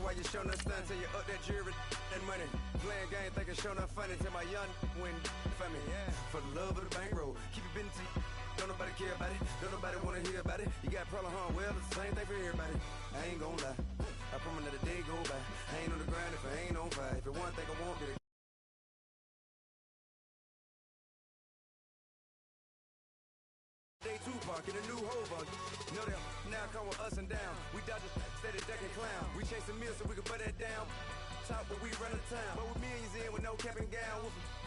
why you show no stun till you up that jury and money. Playing game, thinking show no funny till my young win for me. Yeah, for the love of the bankroll. Keep it business. Don't nobody care about it. Don't nobody wanna hear about it. You got problem, huh? Well, it's the same thing for everybody. I ain't gonna lie. I promise that a day go by. I ain't on the grind if I ain't on fire. If it one thing I want, get it. Day two park in a new Hobart. Know them now come with us and down. We dodge a steady duck and clown. We chase a meal so we can put that down. Top but we run the town. But with millions in with no cap and gown.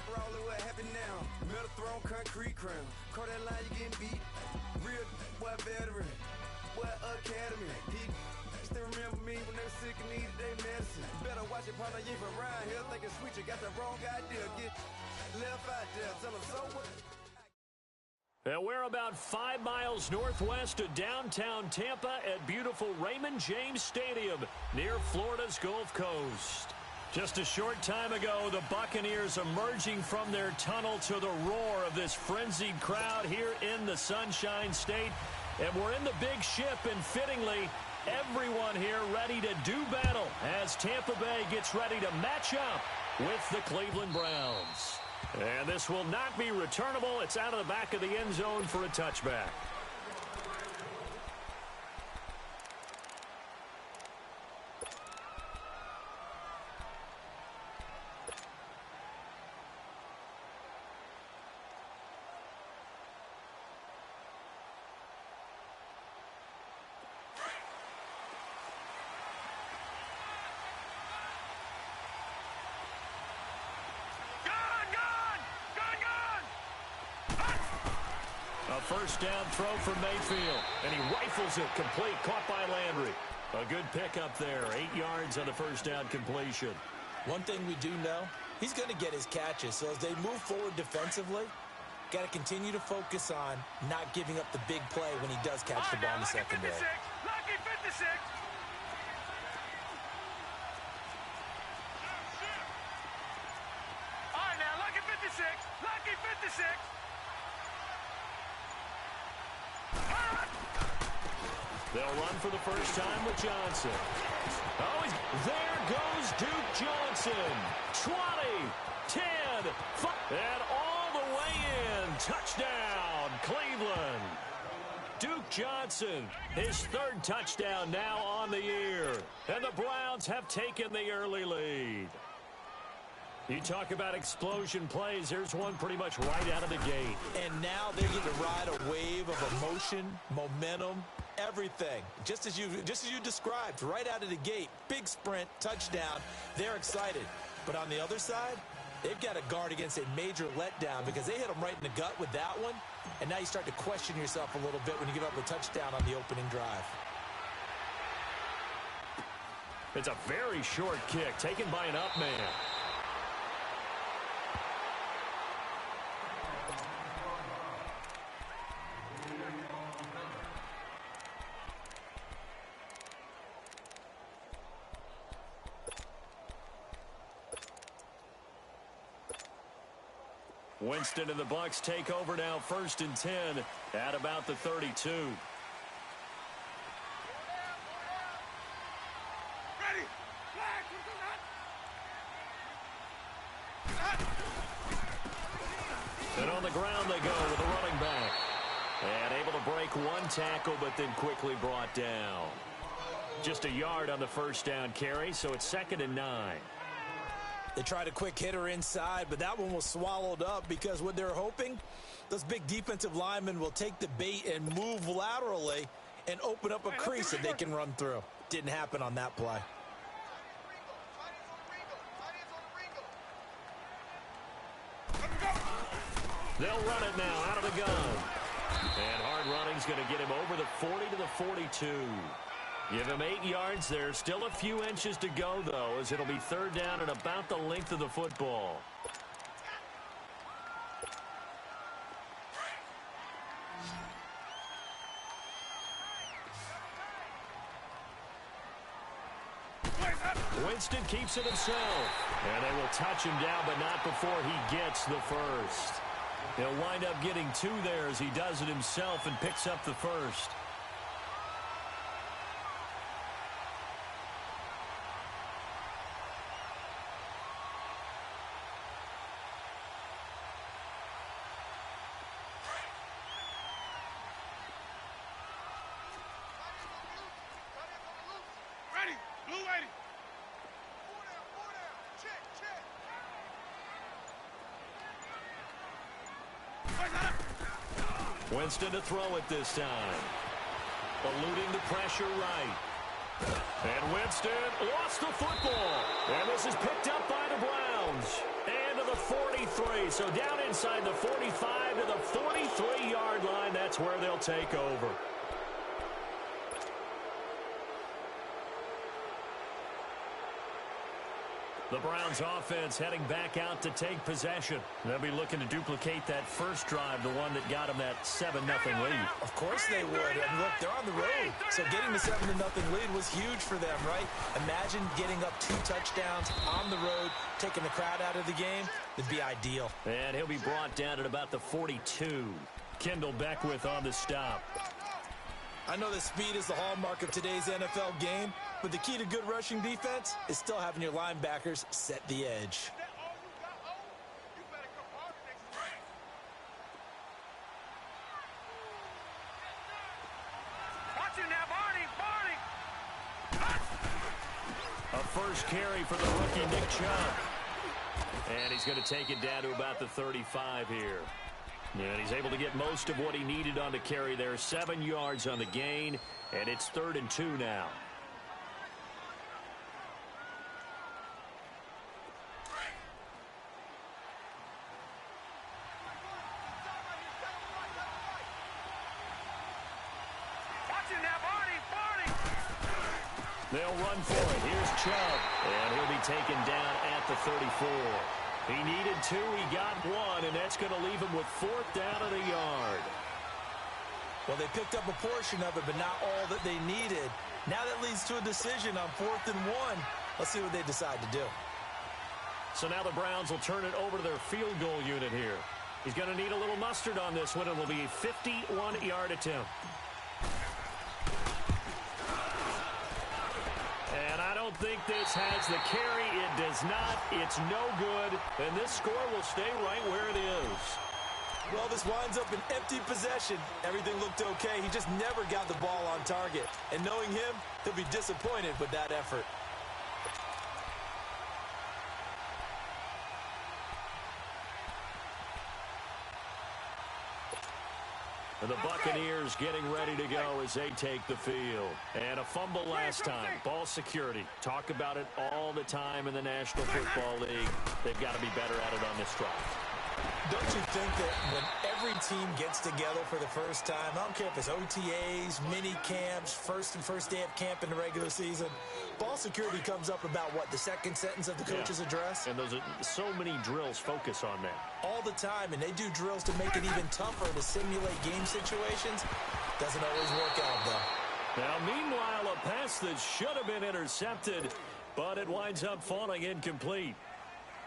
We're all in what happened now. Metal throne, concrete crown. Call that line, you getting beat. Real boy veteran. Boy academy. He still remember me when they were sick and needed their medicine. Better watch it, partner. You ain't from around here. Thinking sweet, you got the wrong idea. Get left out there. Tell them so what. And we're about 5 miles northwest of downtown Tampa at beautiful Raymond James Stadium near Florida's Gulf Coast. Just a short time ago, the Buccaneers emerging from their tunnel to the roar of this frenzied crowd here in the Sunshine State. And we're in the big ship, and fittingly, everyone here ready to do battle as Tampa Bay gets ready to match up with the Cleveland Browns. And this will not be returnable. It's out of the back of the end zone for a touchback. First down throw for Mayfield, and he rifles it complete, caught by Landry. A good pickup there, 8 yards on the first down completion. One thing we do know, he's going to get his catches, so as they move forward defensively, got to continue to focus on not giving up the big play when he does catch the ball in the secondary. Lucky 56. All right, now, lucky 56. Lucky 56. They'll run for the first time with Johnson. Oh, there goes Duke Johnson. 20, 10, 5, and all the way in. Touchdown, Cleveland. Duke Johnson, his third touchdown now on the year. And the Browns have taken the early lead. You talk about explosion plays. Here's one pretty much right out of the gate. And now they get to ride a wave of emotion, momentum, everything. Just as you described, right out of the gate. Big sprint, touchdown. They're excited. But on the other side, they've got to guard against a major letdown because they hit them right in the gut with that one. And now you start to question yourself a little bit when you give up a touchdown on the opening drive. It's a very short kick taken by an up man. Winston and the Bucs take over now, 1st and 10 at about the 32. Ready. And on the ground they go with a running back. And able to break one tackle, but then quickly brought down. Just a yard on the first down carry, so it's 2nd and 9. They tried a quick hitter inside, but that one was swallowed up because what they're hoping, those big defensive linemen will take the bait and move laterally and open up a crease that they can run through. Didn't happen on that play. They'll run it now out of the gun. And hard running's going to get him over the 40 to the 42. Give him 8 yards there. Still a few inches to go, though, as it'll be 3rd down and about the length of the football. Winston keeps it himself. And they will touch him down, but not before he gets the first. He'll wind up getting 2 there as he does it himself and picks up the first. Winston to throw it this time. Eluding the pressure right. And Winston lost the football. And this is picked up by the Browns. And to the 43. So down inside the 45 to the 43-yard line. That's where they'll take over. The Browns offense heading back out to take possession. They'll be looking to duplicate that first drive, the one that got them that 7-0 lead. Of course they would. And look, they're on the road. So getting the 7-0 lead was huge for them, right? Imagine getting up 2 touchdowns on the road, taking the crowd out of the game. It'd be ideal. And he'll be brought down at about the 42. Kendall Beckwith on the stop. I know that speed is the hallmark of today's NFL game, but the key to good rushing defense is still having your linebackers set the edge. Watch it now, Barney! A first carry for the rookie Nick Chubb. And he's going to take it down to about the 35 here. And he's able to get most of what he needed on the carry there. 7 yards on the gain, and it's 3rd and 2 now. Watch it now, Barney! They'll run for it. Here's Chubb, and he'll be taken down at the 34. He needed 2, he got 1, and that's going to leave him with 4th down at a yard. Well, they picked up a portion of it, but not all that they needed. Now that leads to a decision on 4th and 1. Let's see what they decide to do. So now the Browns will turn it over to their field goal unit here. He's going to need a little mustard on this one. It will be a 51-yard attempt. And I don't think this has the carry. It does not. It's no good. And this score will stay right where it is. Well, this winds up an empty possession. Everything looked okay. He just never got the ball on target. And knowing him, he'll be disappointed with that effort. And the Buccaneers getting ready to go as they take the field. And a fumble last time. Ball security. Talk about it all the time in the National Football League. They've got to be better at it on this drive. Don't you think that when every team gets together for the first time, I don't care if it's OTAs, mini camps, first day of camp in the regular season, ball security comes up about what, the second sentence of the coach's address? And those are so many drills focus on that. All the time, and they do drills to make it even tougher to simulate game situations. Doesn't always work out, though. Now, meanwhile, a pass that should have been intercepted, but it winds up falling incomplete.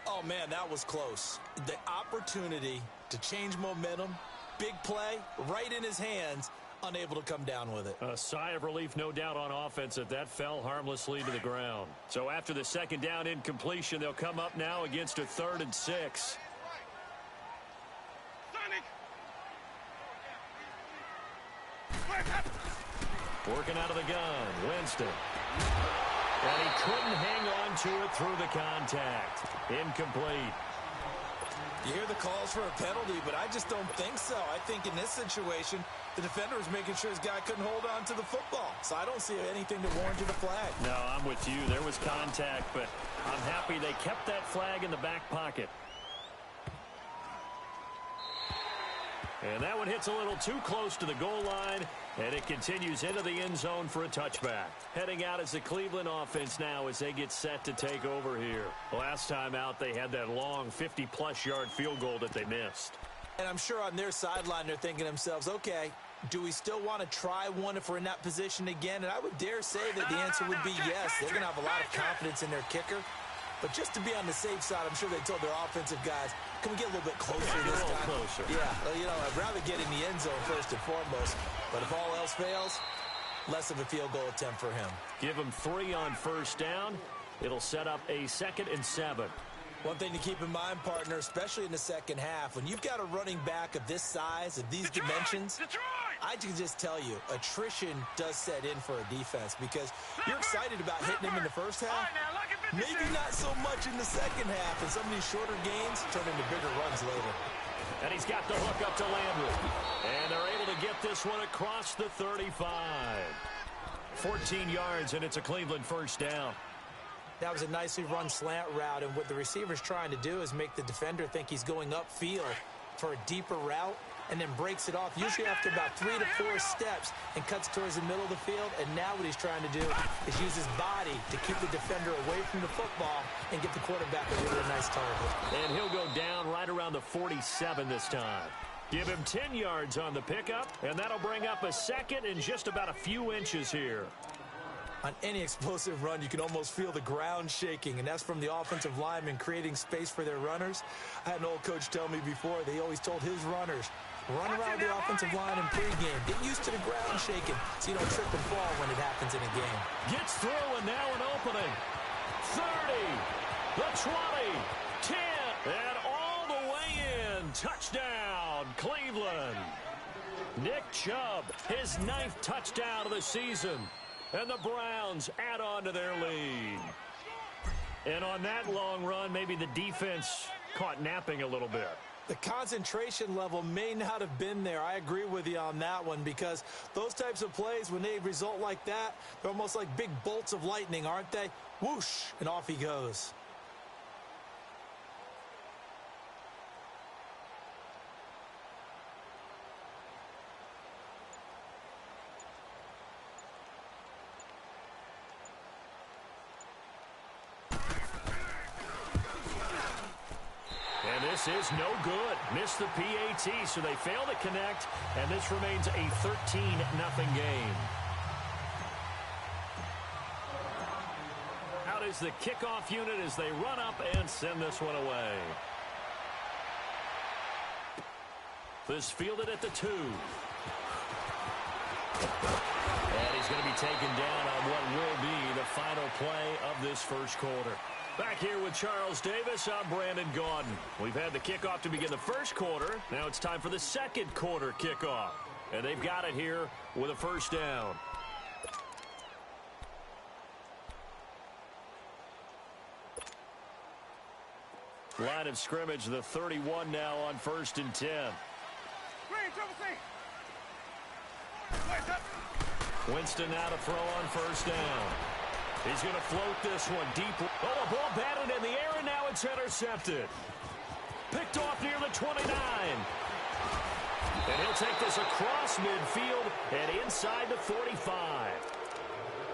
Oh, man, that was close. The opportunity to change momentum, big play, right in his hands, unable to come down with it. A sigh of relief, no doubt, on offense that that fell harmlessly to the ground. So after the second down incompletion, they'll come up now against a 3rd and 6. Working out of the gun, Winston. And he couldn't hang on to it through the contact. Incomplete. You hear the calls for a penalty, but I just don't think so. I think in this situation, the defender was making sure his guy couldn't hold on to the football. So I don't see anything to warrant you the flag. No, I'm with you. There was contact, but I'm happy they kept that flag in the back pocket. And that one hits a little too close to the goal line, and it continues into the end zone for a touchback. Heading out is the Cleveland offense now as they get set to take over here. Last time out, they had that long 50-plus yard field goal that they missed. And I'm sure on their sideline, they're thinking to themselves, okay, do we still want to try one if we're in that position again? And I would dare say that the answer would be yes. They're going to have a lot of confidence in their kicker. But just to be on the safe side, I'm sure they told their offensive guys, can we get a little bit closer this time? Closer. Yeah, well, you know, I'd rather get in the end zone first and foremost. But if all else fails, less of a field goal attempt for him. Give him 3 on first down. It'll set up a 2nd and 7. One thing to keep in mind, partner, especially in the second half, when you've got a running back of this size, of these dimensions, I can just tell you, attrition does set in for a defense because you're excited about hitting him in the first half. Maybe not so much in the second half, and some of these shorter gains turn into bigger runs later. And he's got the hook up to Landry. And they're able to get this one across the 35. 14 yards, and it's a Cleveland first down. That was a nicely run slant route, and what the receiver's trying to do is make the defender think he's going upfield for a deeper route, and then breaks it off, usually after about 3 to 4 steps, and cuts towards the middle of the field. And now what he's trying to do is use his body to keep the defender away from the football and get the quarterback a really nice target. And he'll go down right around the 47 this time. Give him 10 yards on the pickup, and that'll bring up a second and just about a few inches here. On any explosive run, you can almost feel the ground shaking, and that's from the offensive linemen creating space for their runners. I had an old coach tell me before, they always told his runners, run around the offensive line in pregame. Get used to the ground shaking so you don't trip and fall when it happens in a game. Gets through, and now an opening. 30, the 20, 10, and all the way in. Touchdown, Cleveland. Nick Chubb, his 9th touchdown of the season. And the Browns add on to their lead. And on that long run, maybe the defense caught napping a little bit. The concentration level may not have been there. I agree with you on that one, because those types of plays, when they result like that, they're almost like big bolts of lightning, aren't they? Whoosh, and off he goes. This is no good. Missed the PAT, so they fail to connect, and this remains a 13-0 game. Out is the kickoff unit as they run up and send this one away. This fielded at the 2. And he's going to be taken down on what will be the final play of this first quarter. Back here with Charles Davis, I'm Brandon Gaudin. We've had the kickoff to begin the first quarter. Now it's time for the second quarter kickoff. And they've got it here with a first down. Line of scrimmage, the 31 now on 1st and 10. Winston now to throw on first down. He's going to float this one deep. Oh, a ball batted in the air, and now it's intercepted. Picked off near the 29. And he'll take this across midfield and inside the 45.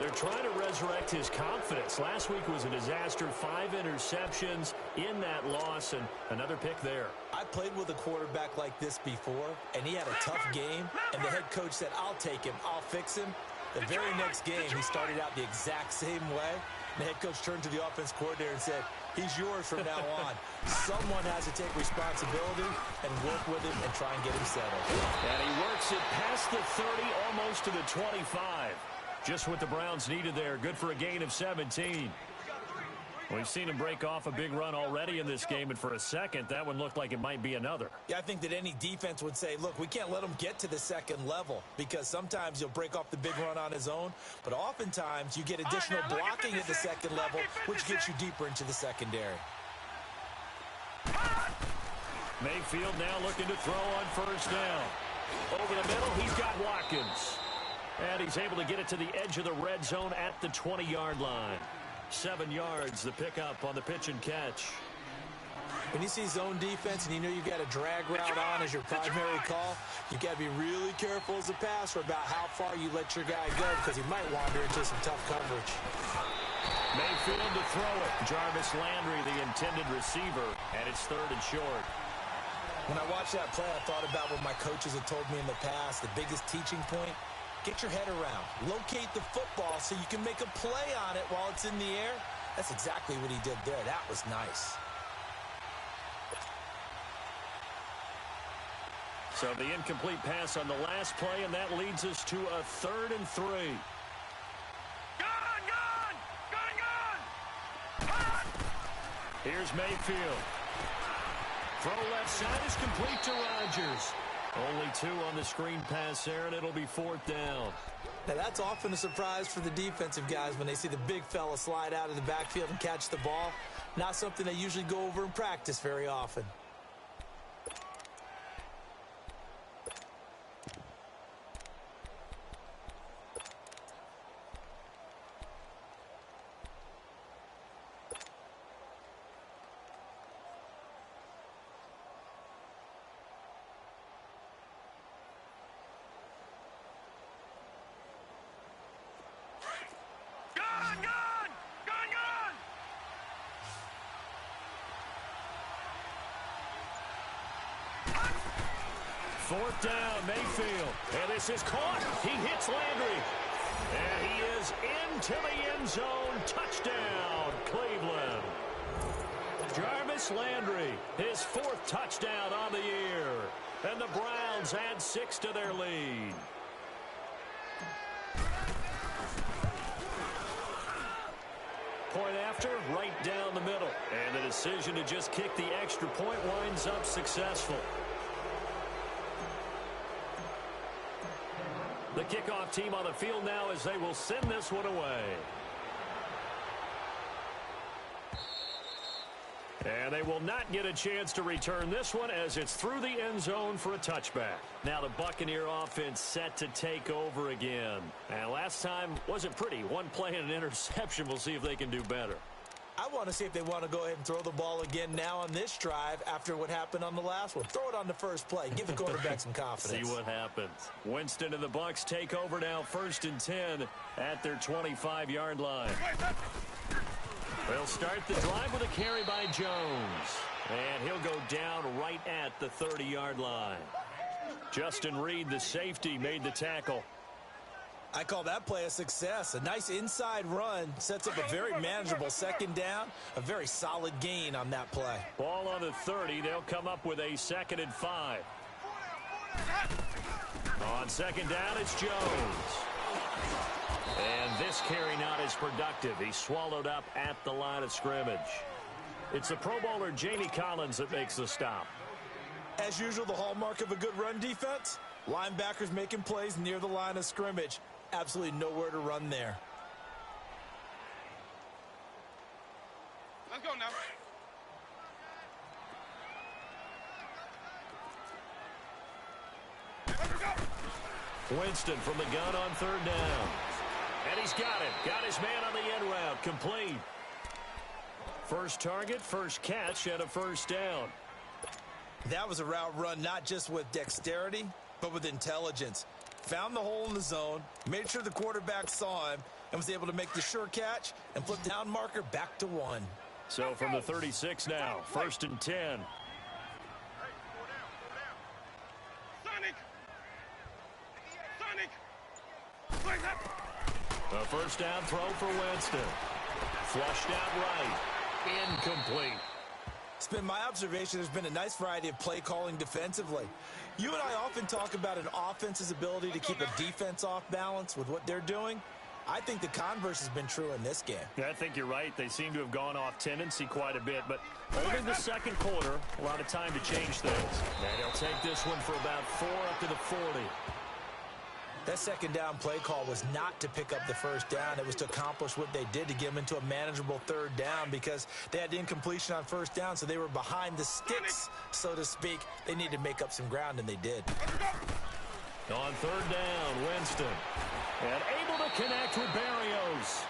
They're trying to resurrect his confidence. Last week was a disaster. 5 interceptions in that loss, and another pick there. I played with a quarterback like this before, and he had a tough game, and the head coach said, I'll take him, I'll fix him. The very next game, he started out the exact same way. The head coach turned to the offense coordinator and said, he's yours from now on. Someone has to take responsibility and work with him and try and get him settled. And he works it past the 30, almost to the 25. Just what the Browns needed there. Good for a gain of 17. We've seen him break off a big run already in this game, and for a second, that one looked like it might be another. Yeah, I think that any defense would say, look, we can't let him get to the second level, because sometimes he'll break off the big run on his own, but oftentimes you get additional blocking at the second level, which gets you deeper into the secondary. Mayfield now looking to throw on first down. Over the middle, he's got Watkins. And he's able to get it to the edge of the red zone at the 20-yard line. 7 yards, the pickup on the pitch and catch. When you see zone defense and you know you've got a drag route on as your primary call, you got to be really careful as a passer about how far you let your guy go, because he might wander into some tough coverage. Mayfield to throw it. Jarvis Landry, the intended receiver, and it's 3rd and short. When I watched that play, I thought about what my coaches had told me in the past. The biggest teaching point: get your head around. Locate the football so you can make a play on it while it's in the air. That's exactly what he did there. That was nice. So the incomplete pass on the last play, and that leads us to a 3rd and 3. Here's Mayfield. Throw left side is complete to Rodgers. Only 2 on the screen pass there, and it'll be 4th down. Now, that's often a surprise for the defensive guys when they see the big fella slide out of the backfield and catch the ball. Not something they usually go over in practice very often. Fourth down, Mayfield. And this is caught. He hits Landry. And he is into the end zone. Touchdown, Cleveland. Jarvis Landry, his 4th touchdown on the year. And the Browns add 6 to their lead. Point after, right down the middle. And the decision to just kick the extra point winds up successful. The kickoff team on the field now as they will send this one away. And they will not get a chance to return this one as it's through the end zone for a touchback. Now the Buccaneer offense set to take over again. And last time wasn't pretty. One play and an interception. We'll see if they can do better. I want to see if they want to go ahead and throw the ball again now on this drive after what happened on the last one. Throw it on the first play. Give the quarterback some confidence. See what happens. Winston and the Bucs take over now 1st and 10 at their 25-yard line. They'll start the drive with a carry by Jones. And he'll go down right at the 30-yard line. Justin Reed, the safety, made the tackle. I call that play a success. A nice inside run sets up a very manageable 2nd down. A very solid gain on that play. Ball on the 30. They'll come up with a 2nd and 5. On 2nd down, it's Jones. And this carry not as productive. He's swallowed up at the line of scrimmage. It's the Pro Bowler Jamie Collins that makes the stop. As usual, the hallmark of a good run defense, linebackers making plays near the line of scrimmage. Absolutely nowhere to run there. Let's go now. Winston from the gun on 3rd down. And he's got it. Got his man on the end route. Complete. First target, first catch, and a 1st down. That was a route run not just with dexterity, but with intelligence. Found the hole in the zone, made sure the quarterback saw him, and was able to make the sure catch and flip the down marker back to 1. So from the 36 now, 1st and 10. A 1st down throw for Winston. Flushed out right. Incomplete. It's been my observation there's been a nice variety of play calling defensively. You and I often talk about an offense's ability to keep a defense off balance with what they're doing. I think the converse has been true in this game. Yeah, I think you're right. They seem to have gone off tendency quite a bit, but only the 2nd quarter, a lot of time to change things. And he'll take this one for about 4 up to the 40. That 2nd down play call was not to pick up the 1st down. It was to accomplish what they did to get them into a manageable 3rd down because they had incompletion on 1st down, so they were behind the sticks, so to speak. They needed to make up some ground, and they did. On 3rd down, Winston. And able to connect with Barrios.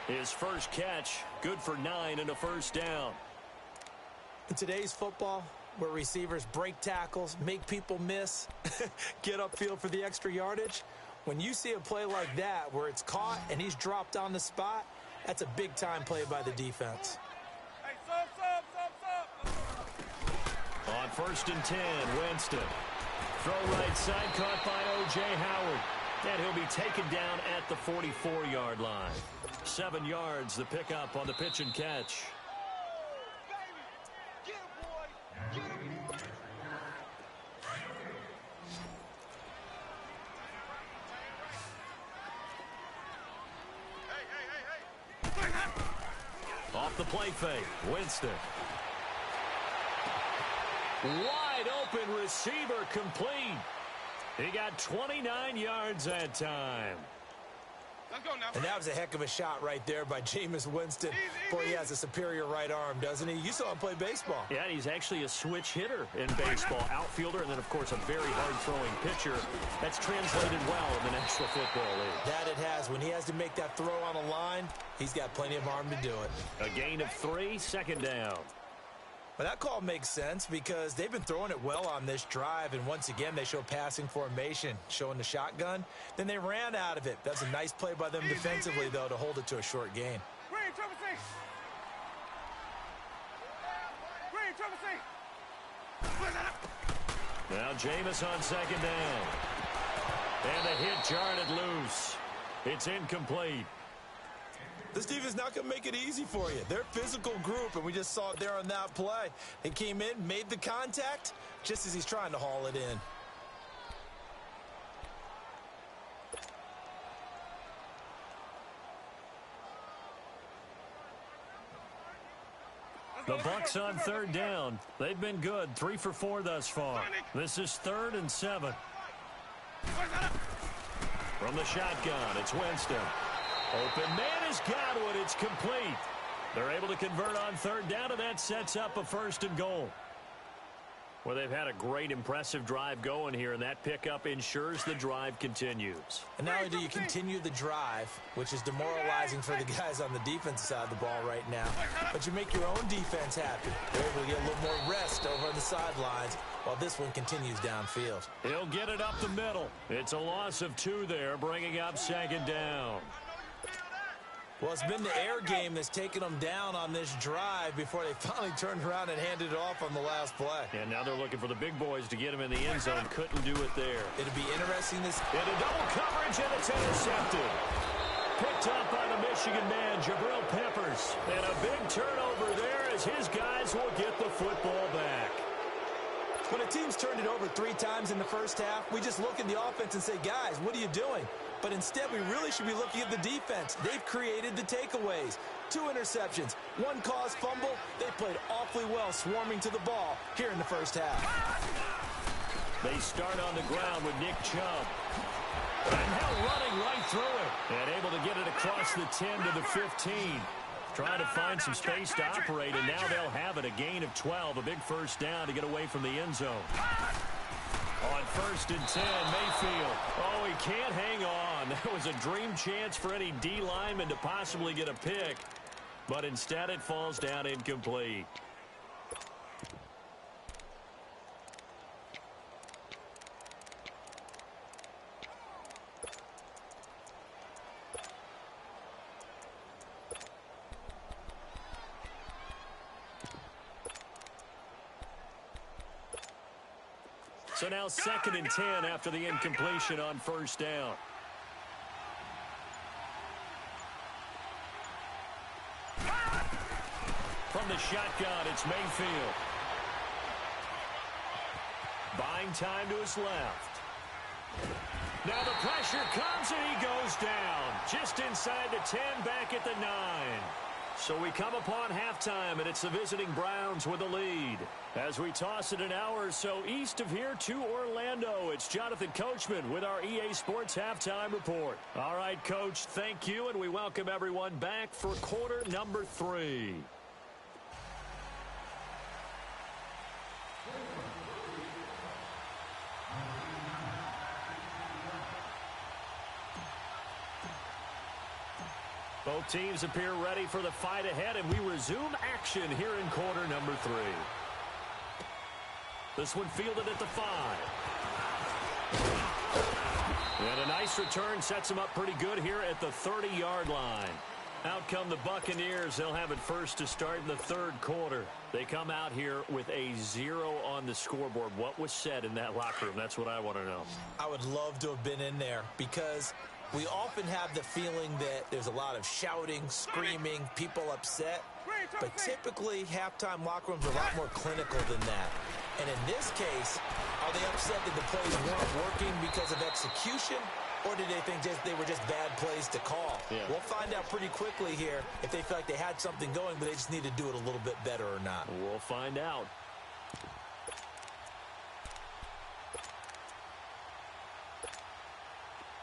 His first catch, good for 9 and a 1st down. In today's football, where receivers break tackles, make people miss, get upfield for the extra yardage, when you see a play like that where it's caught and he's dropped on the spot, that's a big-time play by the defense. Hey, On 1st and 10, Winston. Throw right side, caught by O.J. Howard. And he'll be taken down at the 44-yard line. 7 yards, the pickup on the pitch and catch. Off the play fake, Winston. Wide wide open receiver complete. He got 29 yards that time. Let's go now. And that was a heck of a shot right there by Jameis Winston. Boy, he has a superior right arm, doesn't he? You saw him play baseball. Yeah, he's actually a switch hitter in baseball. Outfielder, and then, of course, a very hard-throwing pitcher. That's translated well in the National Football League. That it has. When he has to make that throw on a line, he's got plenty of arm to do it. A gain of 3, second down. But that call makes sense because they've been throwing it well on this drive, and once again they show passing formation, showing the shotgun. Then they ran out of it. That's a nice play by them defensively, though, to hold it to a short gain. Green, triple C. Green, triple C. Now Jameis on second down. And the hit jarred it loose. It's incomplete. This defense not going to make it easy for you. They're a physical group, and we just saw it there on that play. They came in, made the contact, just as he's trying to haul it in. The Bucs on third down. They've been good, 3 for 4 thus far. This is 3rd and 7. From the shotgun, it's Winston. Open man has got it. It's complete. They're able to convert on third down, and that sets up a 1st and goal. Well, they've had a great, impressive drive going here, and that pickup ensures the drive continues. And not only do you continue the drive, which is demoralizing for the guys on the defensive side of the ball right now, but you make your own defense happy. They're able to get a little more rest over on the sidelines while this one continues downfield. He'll get it up the middle. It's a loss of 2 there, bringing up 2nd down. Well, it's been the air game that's taken them down on this drive before they finally turned around and handed it off on the last play. And now they're looking for the big boys to get him in the end zone. Couldn't do it there. It'll be interesting this. Into double coverage, and it's intercepted. Picked up by the Michigan man, Jabril Peppers. And a big turnover there as his guys will get the football back. When a team's turned it over 3 times in the first half, we just look at the offense and say, guys, what are you doing? But instead, we really should be looking at the defense. They've created the takeaways. 2 interceptions, 1 caused fumble. They played awfully well swarming to the ball here in the first half. They start on the ground with Nick Chubb. And now running right through it. And able to get it across the 10 to the 15. Trying to find some space to operate, and now they'll have it. A gain of 12, a big 1st down to get away from the end zone. On 1st and 10, Mayfield. Oh, he can't hang on. That was a dream chance for any D lineman to possibly get a pick. But instead it falls down incomplete. So now 2nd and 10 after the incompletion on 1st down. From the shotgun, it's Mayfield. Buying time to his left. Now the pressure comes and he goes down. Just inside the 10, back at the 9. So we come upon halftime, and it's the visiting Browns with the lead. As we toss it an hour or so east of here to Orlando, it's Jonathan Coachman with our EA Sports Halftime Report. All right, Coach, thank you, and we welcome everyone back for quarter number 3. Both teams appear ready for the fight ahead, and we resume action here in quarter number 3. This one fielded at the 5. And a nice return sets them up pretty good here at the 30-yard line. Out come the Buccaneers. They'll have it first to start in the 3rd quarter. They come out here with a 0 on the scoreboard. What was said in that locker room? That's what I want to know. I would love to have been in there because we often have the feeling that there's a lot of shouting, screaming, people upset. But typically, halftime locker rooms are a lot more clinical than that. And in this case, are they upset that the plays weren't working because of execution? Or did they think they were just bad plays to call? Yeah. We'll find out pretty quickly here if they feel like they had something going, but they just need to do it a little bit better or not. We'll find out.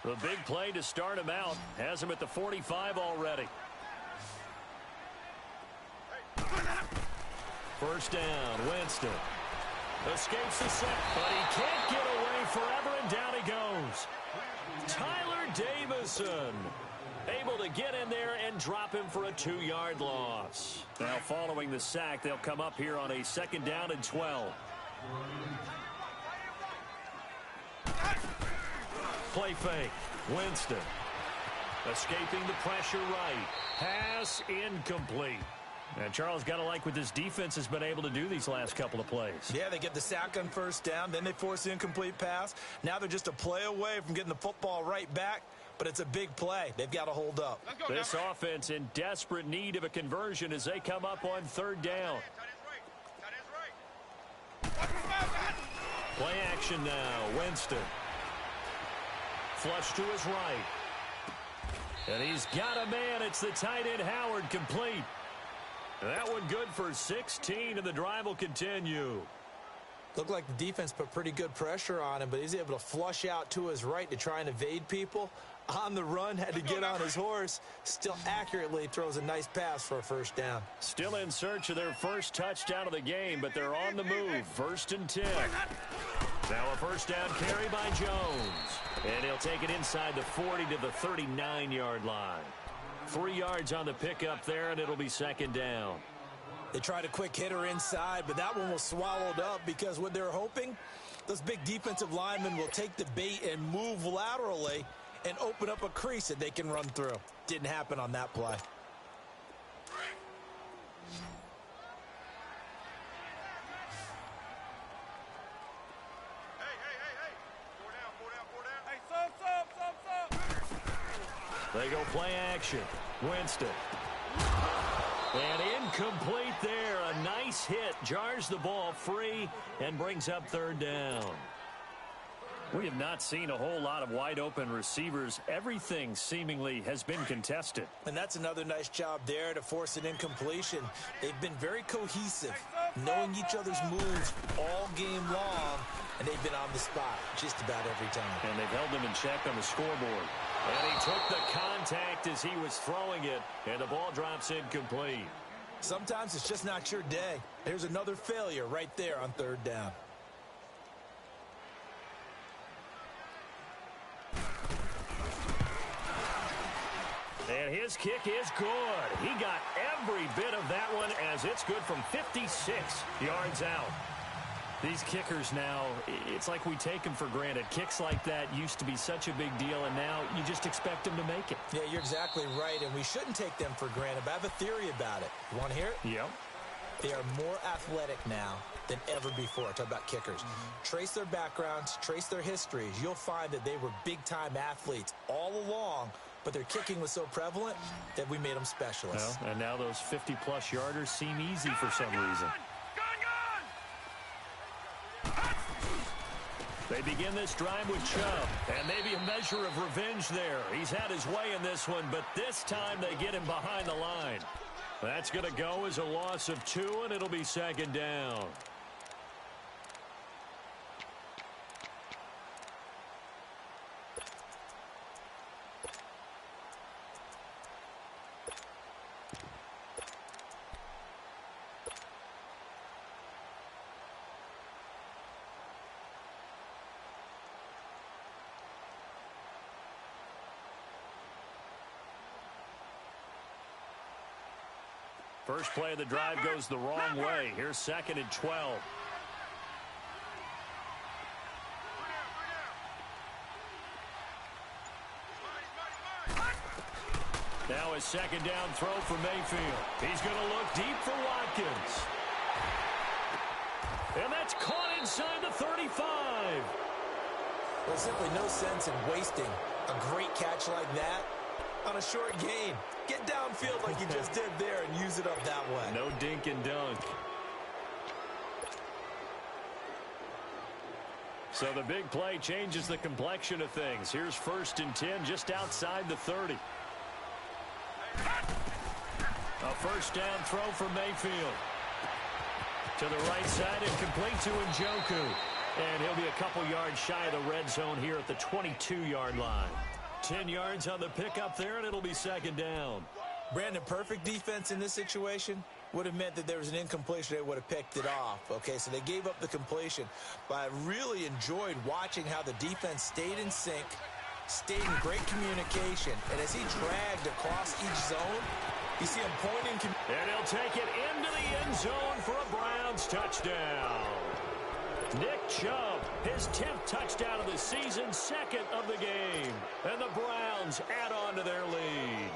The big play to start him out has him at the 45 already. First down, Winston. Escapes the sack, but he can't get away forever, and down he goes. Tyler Davison able to get in there and drop him for a 2-yard loss. Now following the sack, they'll come up here on a 2nd down and 12. Play fake. Winston. Escaping the pressure right. Pass incomplete. And Charles, got to like what this defense has been able to do these last couple of plays. Yeah, they get the sack on first down, then they force the incomplete pass. Now they're just a play away from getting the football right back, but it's a big play. They've got to hold up. This offense in desperate need of a conversion as they come up on 3rd down. Play action now. Winston. Flush to his right. And he's got a man. It's the tight end Howard, complete. That one good for 16, and the drive will continue. Looked like the defense put pretty good pressure on him, but he's able to flush out to his right to try and evade people. On the run, had to get on his horse. Still accurately throws a nice pass for a 1st down. Still in search of their first touchdown of the game, but they're on the move. 1st and 10. Now a 1st down carry by Jones. And he'll take it inside the 40 to the 39-yard line. 3 yards on the pickup there, and it'll be 2nd down. They tried a quick hitter inside, but that one was swallowed up because what they're hoping, those big defensive linemen will take the bait and move laterally and open up a crease that they can run through. Didn't happen on that play. They go play action. Winston. And incomplete there. A nice hit. Jars the ball free and brings up 3rd down. We have not seen a whole lot of wide-open receivers. Everything seemingly has been contested. And that's another nice job there to force an incompletion. They've been very cohesive, knowing each other's moves all game long, and they've been on the spot just about every time. And they've held them in check on the scoreboard. And he took the contact as he was throwing it, and the ball drops incomplete. Sometimes it's just not your day. There's another failure right there on 3rd down. And his kick is good. He got every bit of that one as it's good from 56 yards out. These kickers now, it's like we take them for granted. Kicks like that used to be such a big deal, and now you just expect them to make it. Yeah, you're exactly right, and we shouldn't take them for granted, but I have a theory about it. You want to hear it? Yep. They are more athletic now than ever before. Talk about kickers. Trace their backgrounds, trace their histories. You'll find that they were big-time athletes all along, but their kicking was so prevalent that we made them specialists. Well, and now those 50-plus yarders seem easy for some reason. They begin this drive with Chubb, and maybe a measure of revenge there. He's had his way in this one, but this time they get him behind the line. That's going to go as a loss of 2, and it'll be 2nd down. First play of the drive goes the wrong way. Here's 2nd and 12. Now a 2nd down throw for Mayfield. He's going to look deep for Watkins. And that's caught inside the 35. There's simply no sense in wasting a great catch like that on a short gain. Get downfield like you just did there and use it up that way. No dink and dunk. So the big play changes the complexion of things. Here's 1st and 10 just outside the 30. A 1st down throw for Mayfield. To the right side and complete to Njoku. And he'll be a couple yards shy of the red zone here at the 22-yard line. 10 yards on the pickup there, and it'll be second down. Brandon, perfect defense in this situation would have meant that there was an incompletion. They would have picked it off. Okay, so they gave up the completion. But I really enjoyed watching how the defense stayed in sync, stayed in great communication. And as he dragged across each zone, you see him pointing. And he'll take it into the end zone for a Browns touchdown. Nick Chubb, his 10th touchdown of the season, second of the game. And the Browns add on to their lead.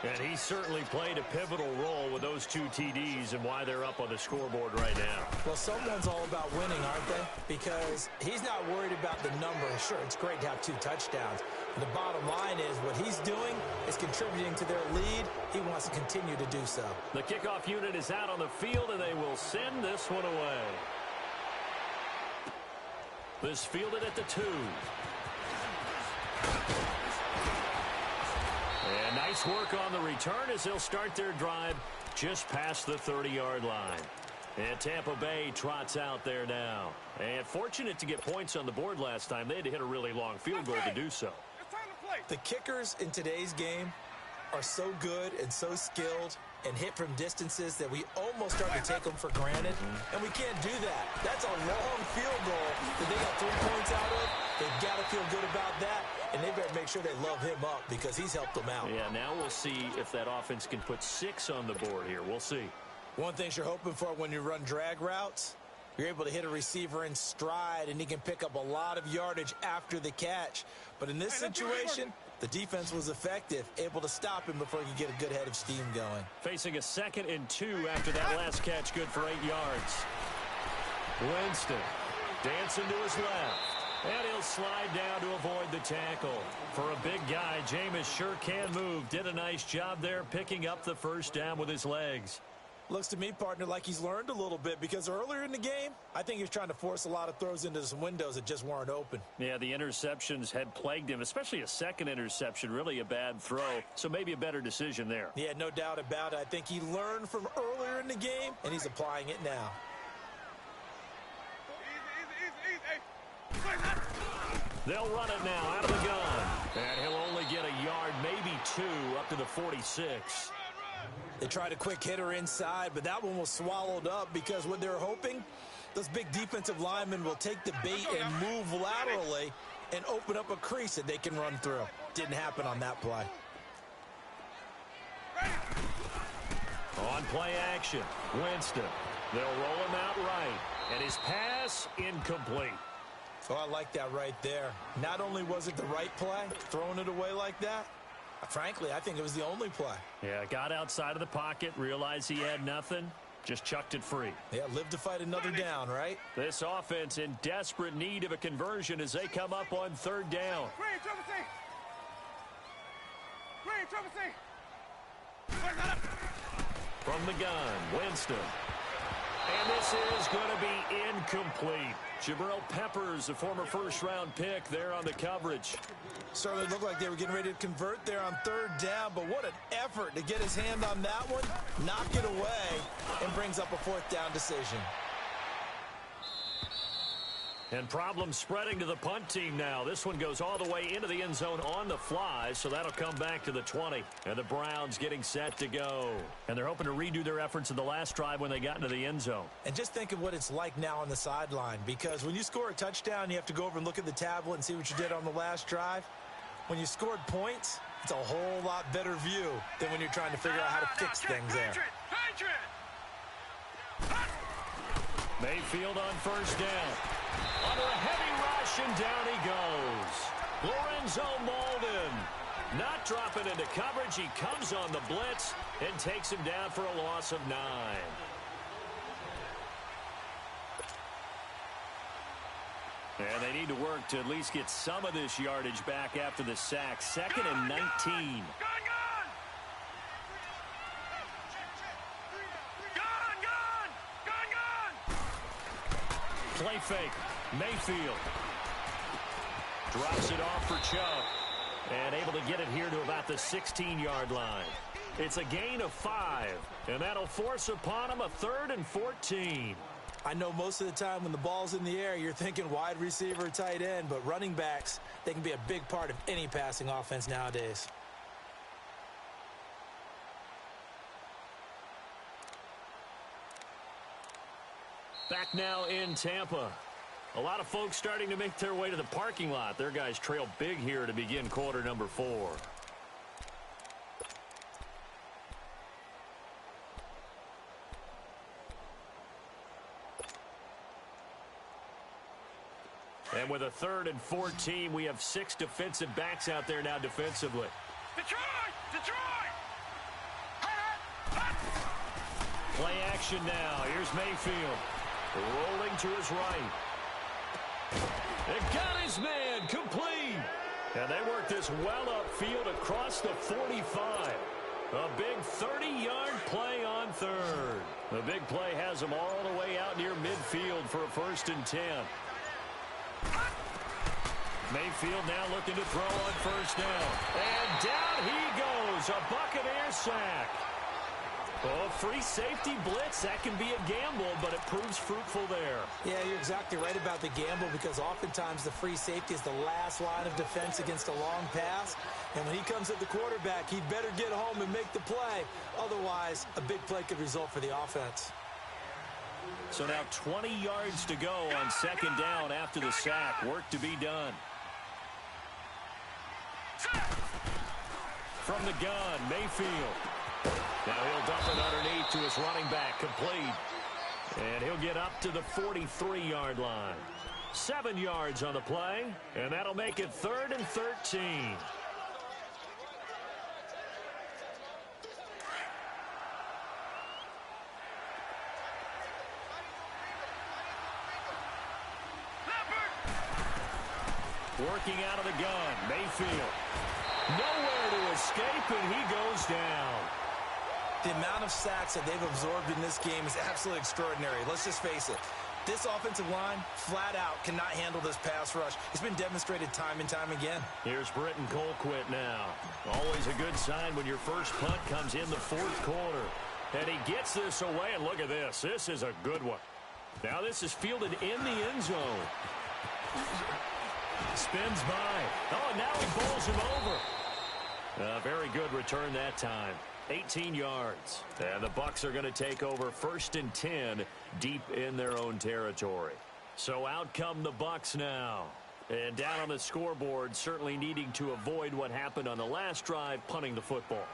And he certainly played a pivotal role with those 2 TDs and why they're up on the scoreboard right now. Well, someone's all about winning, aren't they? Because he's not worried about the number. Sure, it's great to have 2 touchdowns. And the bottom line is what he's doing is contributing to their lead. He wants to continue to do so. The kickoff unit is out on the field, and they will send this one away. This fielded at the 2. And nice work on the return as they'll start their drive just past the 30-yard line. And Tampa Bay trots out there now. And fortunate to get points on the board last time. They had to hit a really long field goal to do so. The kickers in today's game are so good and so skilled and hit from distances that we almost start to take them for granted. And we can't do that. That's a long field goal that they got 3 points out of. They've got to feel good about that. And they better make sure they love him up because he's helped them out. Yeah, now we'll see if that offense can put 6 on the board here. We'll see. One thing you're hoping for when you run drag routes, you're able to hit a receiver in stride, and he can pick up a lot of yardage after the catch. But in this situation, the defense was effective, able to stop him before he could get a good head of steam going. Facing a 2nd and 2 after that last catch, good for 8 yards. Winston dancing to his left. And he'll slide down to avoid the tackle. For a big guy, Jameis sure can move. Did a nice job there picking up the first down with his legs. Looks to me, partner, like he's learned a little bit because earlier in the game, I think he was trying to force a lot of throws into some windows that just weren't open. Yeah, the interceptions had plagued him, especially a second interception, really a bad throw. So maybe a better decision there. Yeah, no doubt about it. I think he learned from earlier in the game, and he's applying it now. They'll run it now out of the gun. And he'll only get a yard, maybe 2, up to the 46. They tried a quick hitter inside, but that one was swallowed up because what they're hoping, those big defensive linemen will take the bait and move laterally and open up a crease that they can run through. Didn't happen on that play. On play action, Winston. They'll roll him out right. And his pass incomplete. Oh, I like that right there. Not only was it the right play, throwing it away like that, frankly, I think it was the only play. Yeah, got outside of the pocket, realized he had nothing, just chucked it free. Yeah, live to fight another down, right? This offense in desperate need of a conversion as they come up on 3rd down. From the gun, Winston. And this is going to be incomplete. Jabril Peppers, a former first-round pick there on the coverage. Certainly looked like they were getting ready to convert there on 3rd down, but what an effort to get his hand on that one, knock it away, and brings up a 4th down decision. And problems spreading to the punt team now. This one goes all the way into the end zone on the fly, so that'll come back to the 20. And the Browns getting set to go. And they're hoping to redo their efforts in the last drive when they got into the end zone. And just think of what it's like now on the sideline, because when you score a touchdown, you have to go over and look at the tablet and see what you did on the last drive. When you scored points, it's a whole lot better view than when you're trying to figure out how to fix things there. Mayfield on 1st down. Under a heavy rush, and down he goes. Lorenzo Molden not dropping into coverage. He comes on the blitz and takes him down for a loss of 9. And they need to work to at least get some of this yardage back after the sack. 2nd and 19. Play fake. Mayfield drops it off for Chubb. And able to get it here to about the 16-yard line. It's a gain of 5. And that'll force upon him a 3rd and 14. I know most of the time when the ball's in the air, you're thinking wide receiver, tight end, but running backs, they can be a big part of any passing offense nowadays. Back now in Tampa. A lot of folks starting to make their way to the parking lot. Their guys trail big here to begin quarter number 4. And with a 3rd and 14, we have 6 defensive backs out there now defensively. Detroit! Detroit! Play action now. Here's Mayfield. Rolling to his right. And got his man complete. And they work this well upfield across the 45. A big 30-yard play on 3rd. The big play has them all the way out near midfield for a 1st and 10. Mayfield now looking to throw on 1st down. And down he goes. A Buccaneer sack. Oh, free safety blitz, that can be a gamble, but it proves fruitful there. Yeah, you're exactly right about the gamble because oftentimes the free safety is the last line of defense against a long pass. And when he comes at the quarterback, he'd better get home and make the play. Otherwise, a big play could result for the offense. So now 20 yards to go on 2nd down after the sack. Work to be done. From the gun, Mayfield. Now he'll dump it underneath to his running back, complete. And he'll get up to the 43-yard line. 7 yards on the play, and that'll make it 3rd and 13. Working out of the gun, Mayfield. Nowhere to escape, and he goes down. The amount of sacks that they've absorbed in this game is absolutely extraordinary. Let's just face it. This offensive line, flat out, cannot handle this pass rush. It's been demonstrated time and time again. Here's Britton Colquitt now. Always a good sign when your first punt comes in the 4th quarter. And he gets this away, and look at this. This is a good one. Now this is fielded in the end zone. Spins by. Oh, and now he bowls him over. Very good return that time. 18 yards. And the Bucs are going to take over 1st and 10 deep in their own territory. So out come the Bucs now. And down on the scoreboard, certainly needing to avoid what happened on the last drive, punting the football.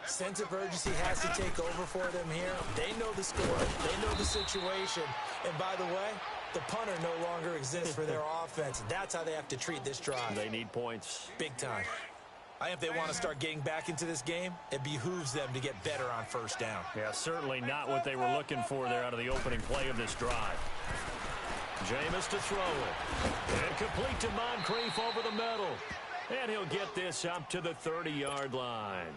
Sense of urgency has to take over for them here. They know the score. They know the situation. And by the way, the punter no longer exists for their offense. That's how they have to treat this drive. They need points. Big time. I think if they want to start getting back into this game, it behooves them to get better on 1st down. Yeah, certainly not what they were looking for there out of the opening play of this drive. Jameis to throw it. And complete to Moncrief over the middle. And he'll get this up to the 30-yard line.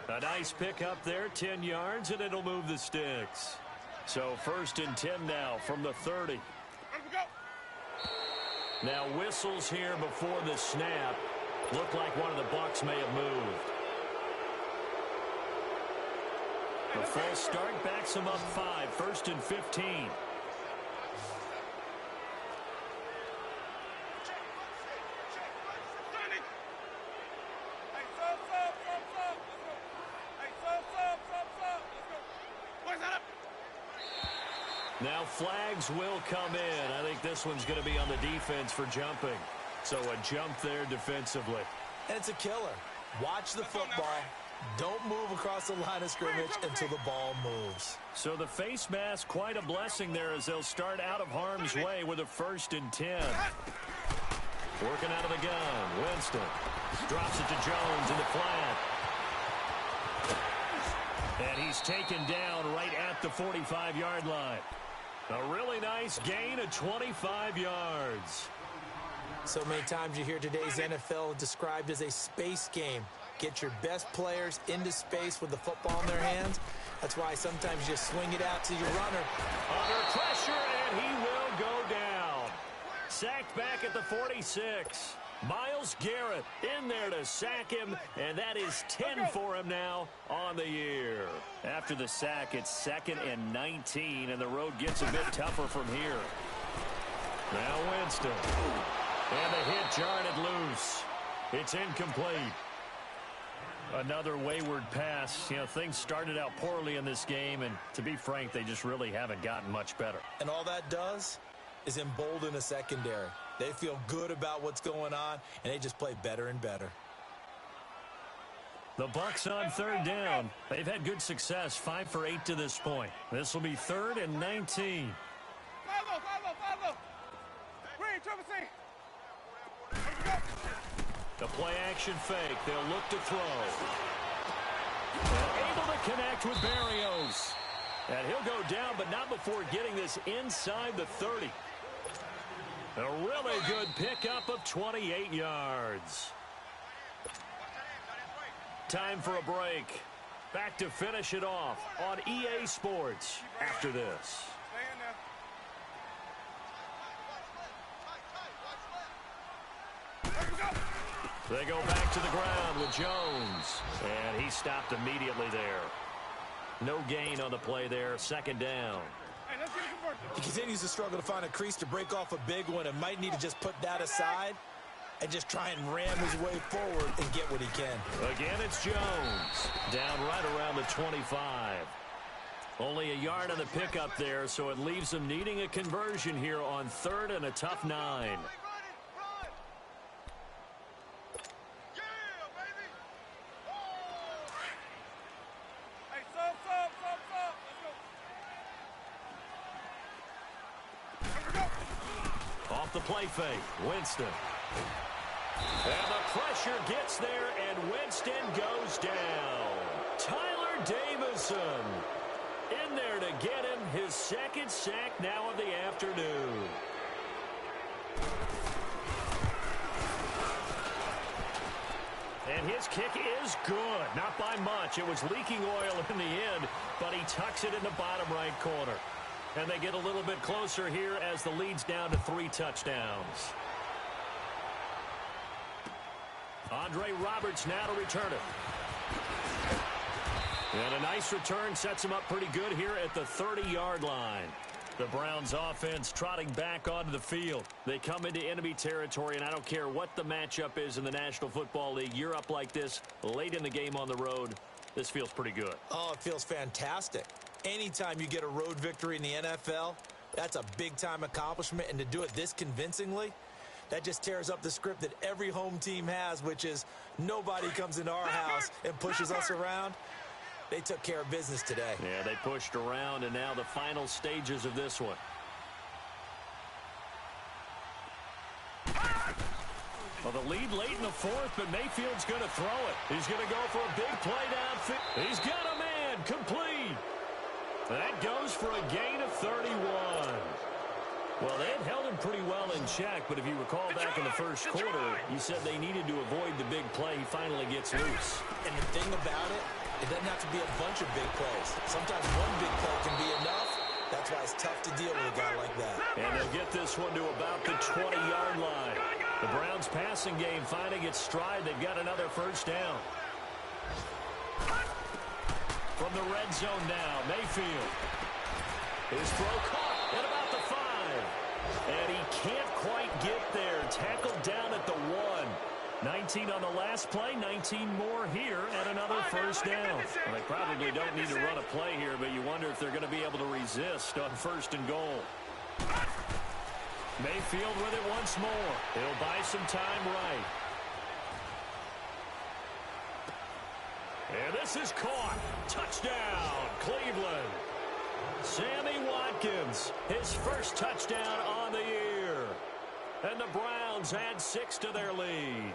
A nice pick up there, 10 yards, and it'll move the sticks. So 1st and 10 now from the 30. Now whistles here before the snap. Looked like one of the Bucs may have moved. The false start backs him up 5, 1st and 15. Now flags will come in. I think this one's going to be on the defense for jumping. So a jump there defensively. And it's a killer. Watch the football. Don't move across the line of scrimmage until the ball moves. So the face mask, quite a blessing there as they'll start out of harm's way with a 1st and 10. Working out of the gun. Winston drops it to Jones in the flat. And he's taken down right at the 45-yard line. A really nice gain of 25 yards. So many times you hear today's NFL described as a space game. Get your best players into space with the football in their hands. That's why sometimes you swing it out to your runner. Under pressure, and he will go down. Sacked back at the 46. Myles Garrett in there to sack him, and that is 10 for him now on the year. After the sack, it's 2nd and 19, and the road gets a bit tougher from here. Now Winston. And the hit jarred it loose. It's incomplete. Another wayward pass. You know, things started out poorly in this game, and to be frank, they just really haven't gotten much better. And all that does is embolden a secondary. They feel good about what's going on, and they just play better and better. The Bucs on 3rd down. They've had good success, 5 for 8 to this point. This will be 3rd and 19. The play action fake. They'll look to throw. Able to connect with Berrios. And he'll go down, but not before getting this inside the 30. A really good pickup of 28 yards. Time for a break. Back to finish it off on EA Sports after this. They go back to the ground with Jones. And he stopped immediately there. No gain on the play there. 2nd down. He continues to struggle to find a crease to break off a big one and might need to just put that aside and just try and ram his way forward and get what he can. Again, it's Jones. Down right around the 25. Only a yard on the pickup there, so it leaves him needing a conversion here on 3rd and a tough 9. The play fake. Winston. And the pressure gets there, and Winston goes down. Tyler Davison in there to get him his 2nd sack now of the afternoon. And his kick is good. Not by much. It was leaking oil in the end, but he tucks it in the bottom right corner. And they get a little bit closer here as the lead's down to 3 touchdowns. Andre Roberts now to return it. And a nice return sets him up pretty good here at the 30-yard line. The Browns offense trotting back onto the field. They come into enemy territory, and I don't care what the matchup is in the National Football League. You're up like this late in the game on the road. This feels pretty good. Oh, it feels fantastic. Anytime you get a road victory in the NFL, that's a big-time accomplishment, and to do it this convincingly, that just tears up the script that every home team has, which is nobody comes into our house and pushes us around. They took care of business today. Yeah, they pushed around, and now the final stages of this one. Well, the lead late in the 4th, but Mayfield's going to throw it. He's going to go for a big play downfield. He's got a man complete. That goes for a gain of 31. Well, they had held him pretty well in check, but if you recall back in the first quarter, you said they needed to avoid the big play. He finally gets loose. And the thing about it, it doesn't have to be a bunch of big plays. Sometimes one big play can be enough. That's why it's tough to deal with a guy like that. And they'll get this one to about the 20-yard line. The Browns passing game finding its stride. They've got another 1st down. From the red zone now, Mayfield. His throw caught at about the 5. And he can't quite get there. Tackled down at the 1. 19 on the last play, 19 more here at another 1st down. Well, they probably don't need to run a play here, but you wonder if they're going to be able to resist on 1st and goal. Mayfield with it once more. He'll buy some time right. And this is caught. Touchdown, Cleveland. Sammy Watkins, his 1st touchdown on the year. And the Browns add 6 to their lead.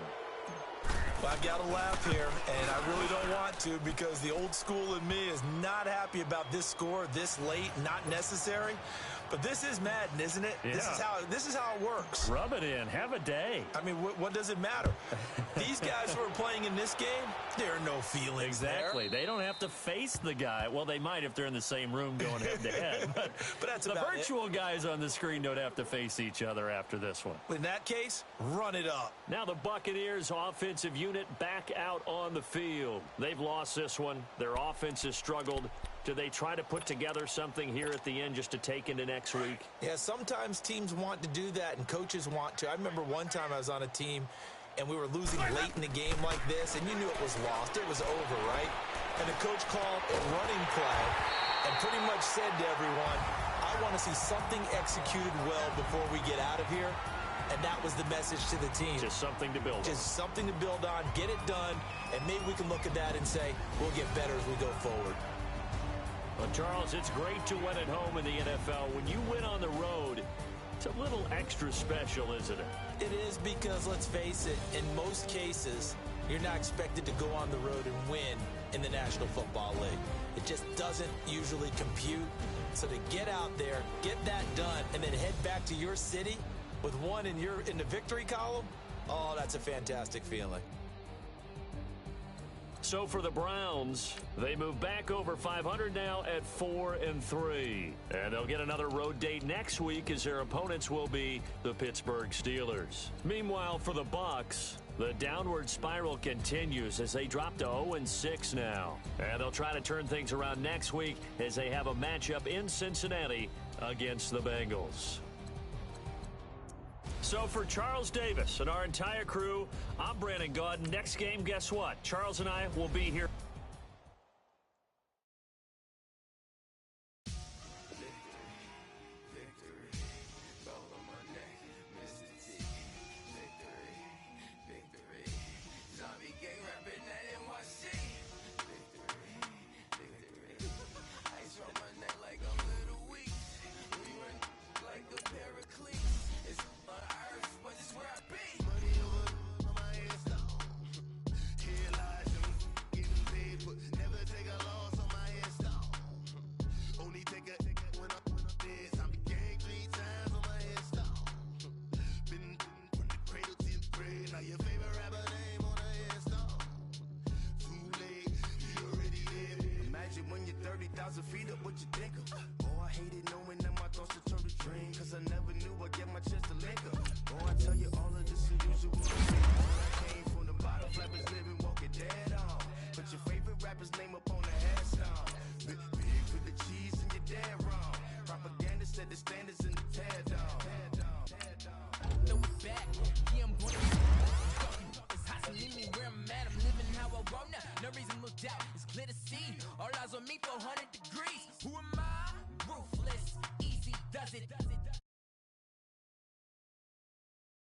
Well, I've got to laugh here, and I really don't want to because the old school in me is not happy about this score this late, not necessary. But this is Madden, isn't it? Yeah. This is how it works. Rub it in. Have a day. I mean, what does it matter? These guys who are playing in this game, there are no feelings Exactly. there. They don't have to face the guy. Well, they might if they're in the same room going head-to-head. But that's the about virtual guys on the screen don't have to face each other after this one. In that case, run it up. Now the Buccaneers offensive unit back out on the field. They've lost this one. Their offense has struggled. Do they try to put together something here at the end just to take into next week? Yeah, sometimes teams want to do that and coaches want to. I remember one time I was on a team and we were losing late in the game like this, and you knew it was lost. It was over, right? And the coach called a running play and pretty much said to everyone, I want to see something executed well before we get out of here. And that was the message to the team. Just something to build on. Just something to build on, get it done, and maybe we can look at that and say, we'll get better as we go forward. Well, Charles, it's great to win at home in the NFL. When you win on the road, it's a little extra special, isn't it? It is because, let's face it, in most cases, you're not expected to go on the road and win in the National Football League. It just doesn't usually compute. So to get out there, get that done, and then head back to your city with one in the victory column, oh, that's a fantastic feeling. So for the Browns, they move back over 500 now at 4-3. And they'll get another road date next week as their opponents will be the Pittsburgh Steelers. Meanwhile, for the Bucs, the downward spiral continues as they drop to 0-6 now. And they'll try to turn things around next week as they have a matchup in Cincinnati against the Bengals. So for Charles Davis and our entire crew, I'm Brandon Gaudin. Next game, guess what? Charles and I will be here. When you're 30,000 feet up, what you think of? Oh, I hated knowing that my thoughts would turn to dream, cause I never knew I'd get my chance to link up. Oh, I tell you all of this unusual shit. I came from the bottom, flappers living, walking dead on. Put your favorite rapper's name up on the headstone. Big for the cheese and you're dead wrong. Propaganda set the standards in the tear down. No, we back. Yeah, I'm going to it's hot to leave me where I'm at. I'm living how I want now. No reason to look out. It's clear to see. All eyes on me, 400 degrees. Who am I? Ruthless. Easy does it.